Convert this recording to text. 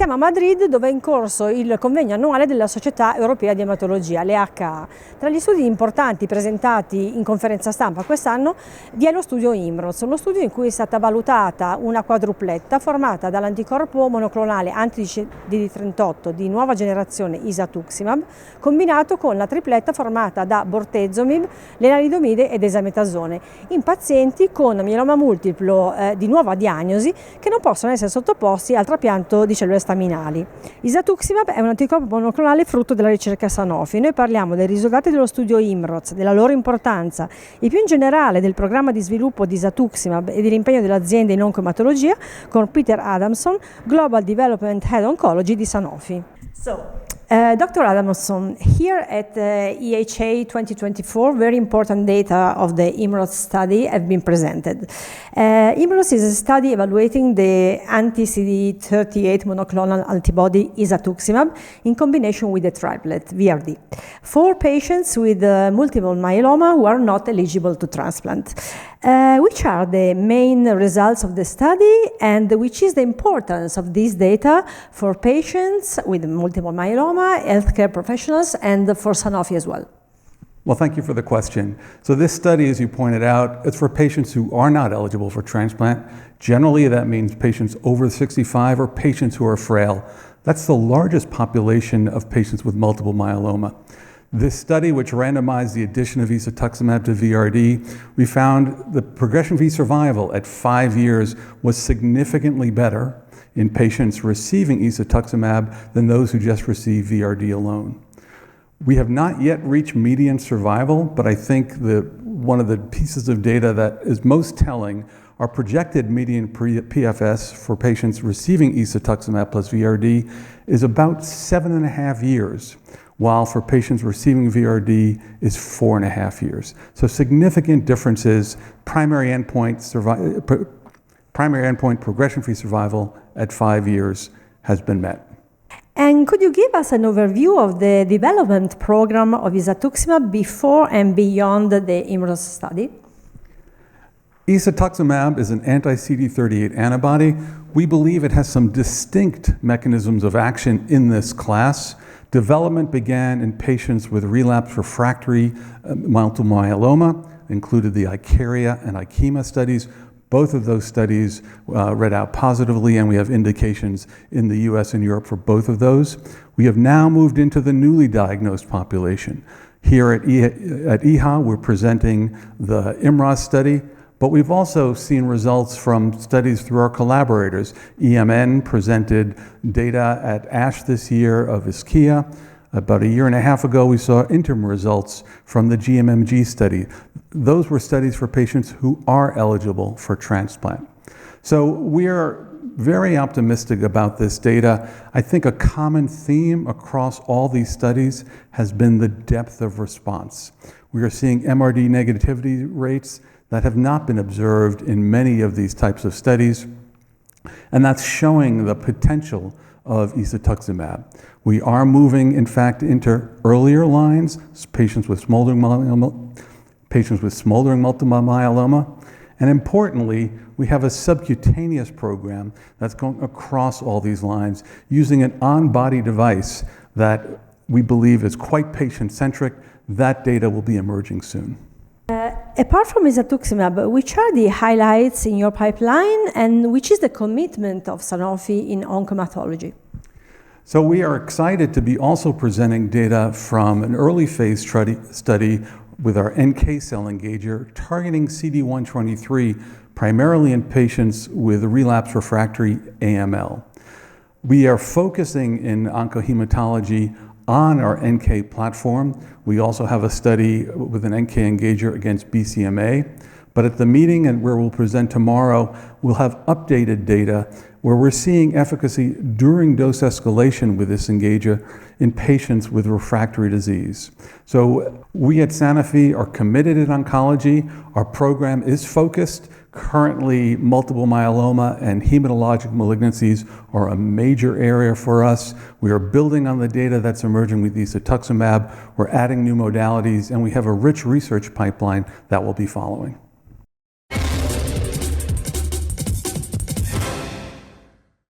Siamo a Madrid, dove è in corso il convegno annuale della Società Europea di Hematologia, l'EHA. Tra gli studi importanti presentati in conferenza stampa quest'anno vi è lo studio IMROZ, uno studio in cui è stata valutata una quadrupletta formata dall'anticorpo monoclonale anti-CD38 di nuova generazione Isatuximab, combinato con la tripletta formata da bortezomib, lenalidomide ed esametasone, in pazienti con mieloma multiplo di nuova diagnosi che non possono essere sottoposti al trapianto di cellule staminali. Isatuximab è un anticorpo monoclonale frutto della ricerca Sanofi. Noi parliamo dei risultati dello studio IMROZ, della loro importanza e più in generale del programma di sviluppo di Isatuximab e dell'impegno dell'azienda in oncoematologia con Peter Adamson, Global Development Head Oncology di Sanofi. Dr. Adamson, here at the EHA 2024, very important data of the IMROZ study have been presented. IMROZ is a study evaluating the anti-CD38 monoclonal antibody Isatuximab in combination with the triplet, VRD, for patients with multiple myeloma who are not eligible to transplant. Which are the main results of the study and which is the importance of these data for patients with multiple myeloma, healthcare professionals, and for Sanofi as well? Well, thank you for the question. So this study, as you pointed out, it's for patients who are not eligible for transplant. Generally, that means patients over 65 or patients who are frail. That's the largest population of patients with multiple myeloma. This study, which randomized the addition of Isatuximab to VRD, we found the progression-free survival at 5 years was significantly better in patients receiving Isatuximab than those who just received VRD alone. We have not yet reached median survival, but I think one of the pieces of data that is most telling are projected median PFS for patients receiving Isatuximab plus VRD is about 7.5 years. While for patients receiving VRD is 4.5 years. So significant differences, primary endpoint progression-free survival at 5 years has been met. And could you give us an overview of the development program of Isatuximab before and beyond the IMROZ study? Isatuximab is an anti-CD38 antibody. We believe it has some distinct mechanisms of action in this class. Development began in patients with relapsed refractory multiple myeloma, included the ICARIA and IKEMA studies. Both of those studies read out positively, and we have indications in the US and Europe for both of those. We have now moved into the newly diagnosed population. Here at EHA, we're presenting the IMROZ study, but we've also seen results from studies through our collaborators. EMN presented data at ASH this year of ISKIA. About 1.5 years ago, we saw interim results from the GMMG study. Those were studies for patients who are eligible for transplant. So we are very optimistic about this data. I think a common theme across all these studies has been the depth of response. We are seeing MRD negativity rates that have not been observed in many of these types of studies, and that's showing the potential of Isatuximab. We are moving, in fact, into earlier lines, patients with smoldering multiple myeloma, and importantly, we have a subcutaneous program that's going across all these lines using an on-body device that we believe is quite patient-centric. That data will be emerging soon. Apart from Isatuximab, which are the highlights in your pipeline and which is the commitment of Sanofi in oncoematology? So we are excited to be also presenting data from an early phase study with our NK cell engager targeting CD123, primarily in patients with relapsed refractory AML. We are focusing in oncohematology on our NK platform. We also have a study with an NK engager against BCMA. But at the meeting and where we'll present tomorrow, we'll have updated data where we're seeing efficacy during dose escalation with this engager in patients with refractory disease. So we at Sanofi are committed in oncology. Our program is focused. Currently, multiple myeloma and hematologic malignancies are a major area for us. We are building on the data that's emerging with Isatuximab. We're adding new modalities, and we have a rich research pipeline that will be following.